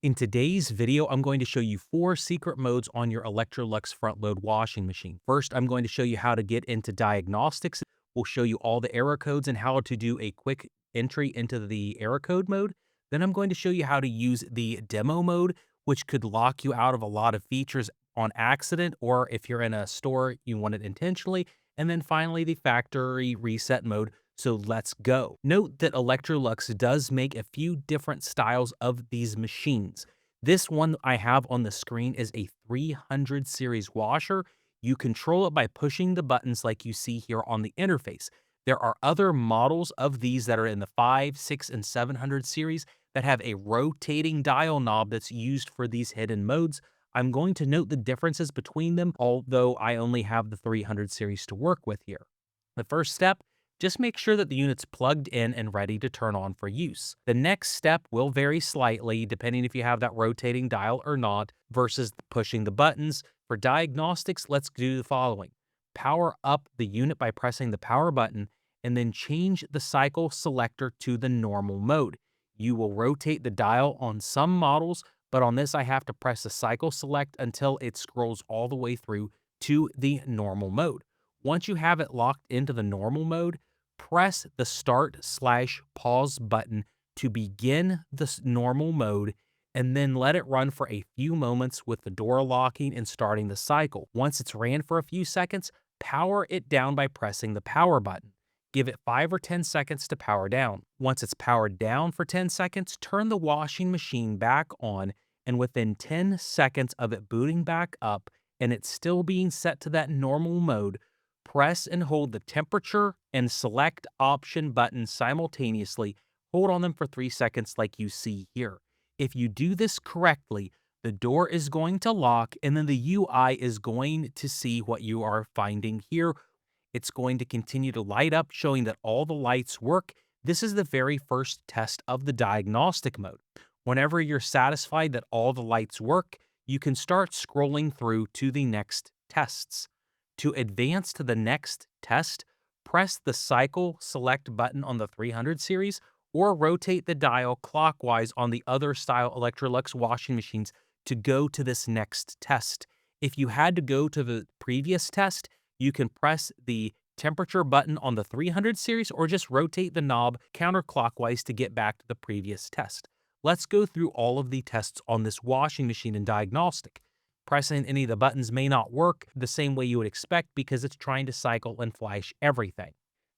In today's video, I'm going to show you 4 secret modes on your Electrolux front-load washing machine. First, I'm going to show you how to get into Diagnostics. We'll show you all the error codes and how to do a quick entry into the error code mode. Then I'm going to show you how to use the demo mode, which could lock you out of a lot of features on accident, or if you're in a store, you want it intentionally. And then finally, the factory reset mode. So let's go. Note that Electrolux does make a few different styles of these machines. This one I have on the screen is a 300 series washer. You control it by pushing the buttons like you see here on the interface. There are other models of these that are in the 5, 6, and 700 series that have a rotating dial knob that's used for these hidden modes. I'm going to note the differences between them, although I only have the 300 series to work with here. The first step, just make sure that the unit's plugged in and ready to turn on for use. The next step will vary slightly depending if you have that rotating dial or not versus pushing the buttons. For diagnostics, let's do the following. Power up the unit by pressing the power button and then change the cycle selector to the normal mode. You will rotate the dial on some models, but on this I have to press the cycle select until it scrolls all the way through to the normal mode. Once you have it locked into the normal mode, press the start/pause button to begin the normal mode and then let it run for a few moments with the door locking and starting the cycle. Once it's ran for a few seconds, power it down by pressing the power button. Give it 5 or 10 seconds to power down. Once it's powered down for 10 seconds, turn the washing machine back on, and within 10 seconds of it booting back up and it's still being set to that normal mode, press and hold the temperature and select option buttons simultaneously. Hold on them for 3 seconds like you see here. If you do this correctly, the door is going to lock and then the UI is going to see what you are finding here. It's going to continue to light up, showing that all the lights work. This is the very first test of the diagnostic mode. Whenever you're satisfied that all the lights work, you can start scrolling through to the next tests. To advance to the next test, press the cycle select button on the 300 series or rotate the dial clockwise on the other style Electrolux washing machines to go to this next test. If you had to go to the previous test, you can press the temperature button on the 300 series or just rotate the knob counterclockwise to get back to the previous test. Let's go through all of the tests on this washing machine in diagnostic. Pressing any of the buttons may not work the same way you would expect because it's trying to cycle and flash everything.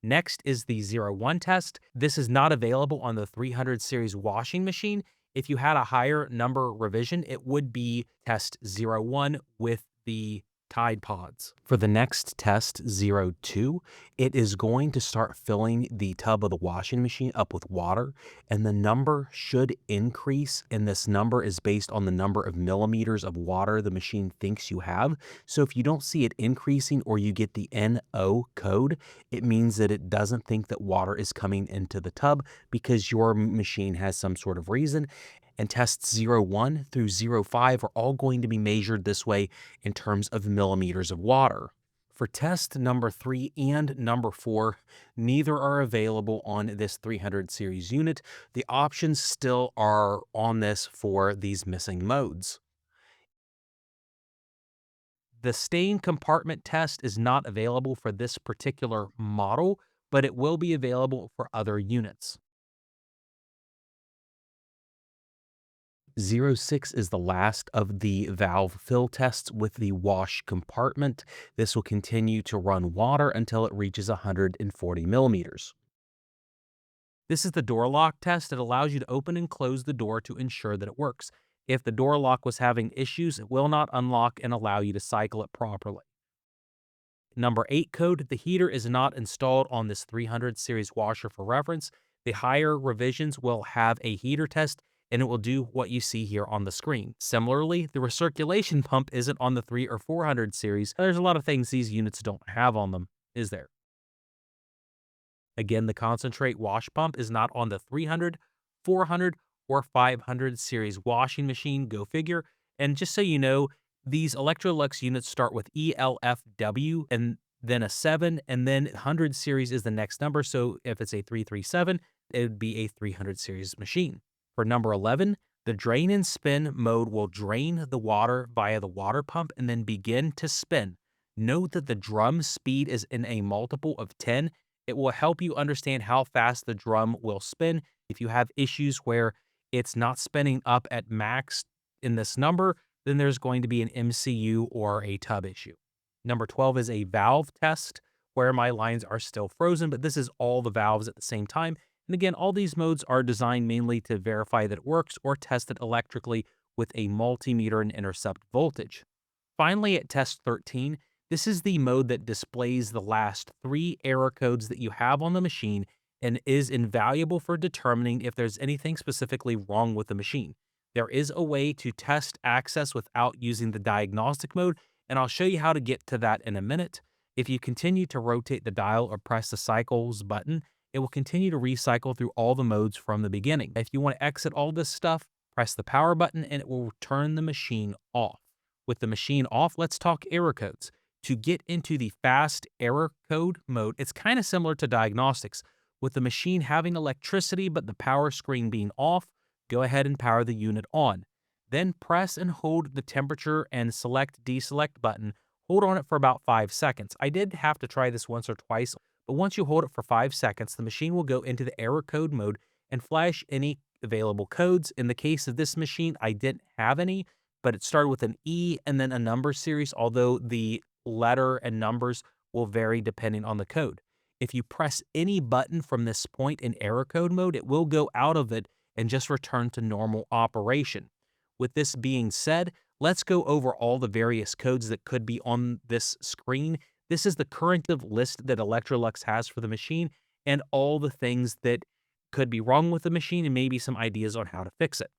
Next is the 01 test. This is not available on the 300 series washing machine. If you had a higher number revision, it would be test 01 with the Tide Pods. For the next test 02, it is going to start filling the tub of the washing machine up with water, and the number should increase, and this number is based on the number of millimeters of water the machine thinks you have. So if you don't see it increasing or you get the NO code, it means that it doesn't think that water is coming into the tub because your machine has some sort of reason. And tests 01 through 05 are all going to be measured this way in terms of millimeters of water. For test number 3 and number 4, neither are available on this 300 series unit. The options still are on this for these missing modes. The stain compartment test is not available for this particular model, but it will be available for other units. 06 is the last of the valve fill tests with the wash compartment. This will continue to run water until it reaches 140 millimeters. This is the door lock test. It allows you to open and close the door to ensure that it works. If the door lock was having issues, it will not unlock and allow you to cycle it properly. Number 8 code, the heater is not installed on this 300 series washer for reference. The higher revisions will have a heater test and it will do what you see here on the screen. Similarly, the recirculation pump isn't on the 3 or 400 series. There's a lot of things these units don't have on them, is there? Again, the concentrate wash pump is not on the 300, 400, or 500 series washing machine, go figure. And just so you know, these Electrolux units start with ELFW and then a 7, and then 100 series is the next number. So if it's a 337, it would be a 300 series machine. For number 11, The drain and spin mode will drain the water via the water pump and then begin to spin. Note that the drum speed is in a multiple of 10. It will help you understand how fast the drum will spin. If you have issues where it's not spinning up at max in this number, then there's going to be an MCU or a tub issue. Number 12 is a valve test where my lines are still frozen, but this is all the valves at the same time. And again, all these modes are designed mainly to verify that it works or test it electrically with a multimeter and intercept voltage. Finally, at test 13, this is the mode that displays the last 3 error codes that you have on the machine and is invaluable for determining if there's anything specifically wrong with the machine. There is a way to test access without using the diagnostic mode, and I'll show you how to get to that in a minute. If you continue to rotate the dial or press the cycles button, it will continue to recycle through all the modes from the beginning. If you want to exit all this stuff, press the power button and it will turn the machine off. With the machine off, let's talk error codes. To get into the fast error code mode, it's kind of similar to diagnostics. With the machine having electricity but the power screen being off, go ahead and power the unit on. Then press and hold the temperature and select deselect button. Hold on it for about 5 seconds. I did have to try this once or twice, but once you hold it for 5 seconds, the machine will go into the error code mode and flash any available codes. In the case of this machine, I didn't have any, but it started with an E and then a number series, although the letter and numbers will vary depending on the code. If you press any button from this point in error code mode, it will go out of it and just return to normal operation. With this being said, let's go over all the various codes that could be on this screen. This is the current list that Electrolux has for the machine and all the things that could be wrong with the machine and maybe some ideas on how to fix it.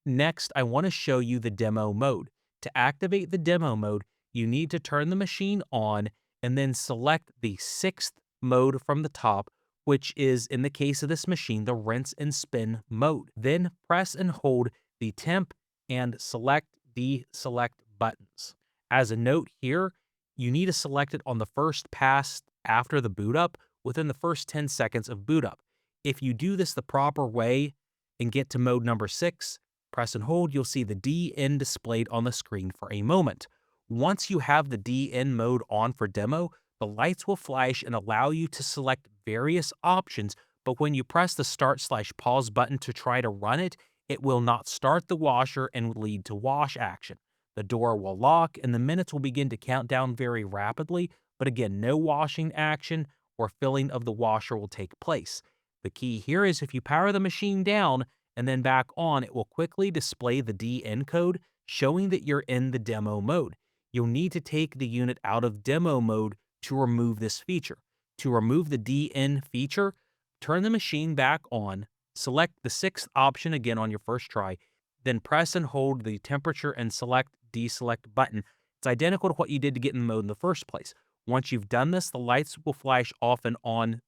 Next, I want to show you the demo mode. To activate the demo mode, you need to turn the machine on and then select the 6th mode from the top, which is, in the case of this machine, the rinse and spin mode. Then press and hold the temp and select deselect buttons. As a note here, you need to select it on the first pass after the boot up within the first 10 seconds of boot up. If you do this the proper way and get to mode number 6, press and hold, you'll see the DN displayed on the screen for a moment. Once you have the DN mode on for demo, the lights will flash and allow you to select various options, but when you press the start/pause button to try to run it, it will not start the washer and will lead to wash action. The door will lock and the minutes will begin to count down very rapidly, but again, no washing action or filling of the washer will take place. The key here is if you power the machine down, and then back on, it will quickly display the DN code showing that you're in the demo mode. You'll need to take the unit out of demo mode to remove this feature. To remove the DN feature, turn the machine back on, Select the sixth option again on your first try, then press and hold the temperature and select deselect button. It's identical to what you did to get in the mode in the first place. Once you've done this, the lights will flash off and on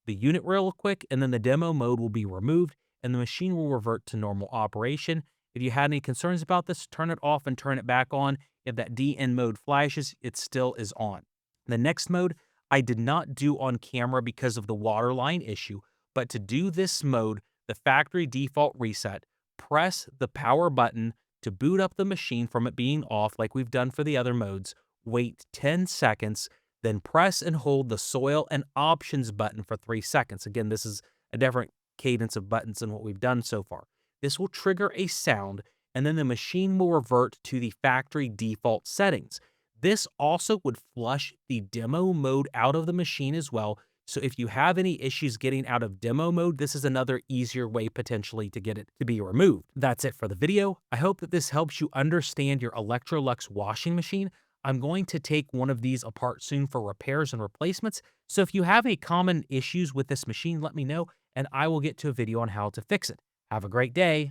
the unit real quick, and then the demo mode will be removed and the machine will revert to normal operation. If you had any concerns about this, turn it off and turn it back on. If that DN mode flashes, it still is on. The next mode I did not do on camera because of the water line issue, but to do this mode, the factory default reset, press the power button to boot up the machine from it being off like we've done for the other modes, wait 10 seconds, then press and hold the soil and options button for 3 seconds. Again, this is a different cadence of buttons than what we've done so far. This will trigger a sound, and then the machine will revert to the factory default settings. This also would flush the demo mode out of the machine as well. So if you have any issues getting out of demo mode, this is another easier way potentially to get it to be removed. That's it for the video. I hope that this helps you understand your Electrolux washing machine. I'm going to take one of these apart soon for repairs and replacements. So if you have any common issues with this machine, let me know and I will get to a video on how to fix it. Have a great day.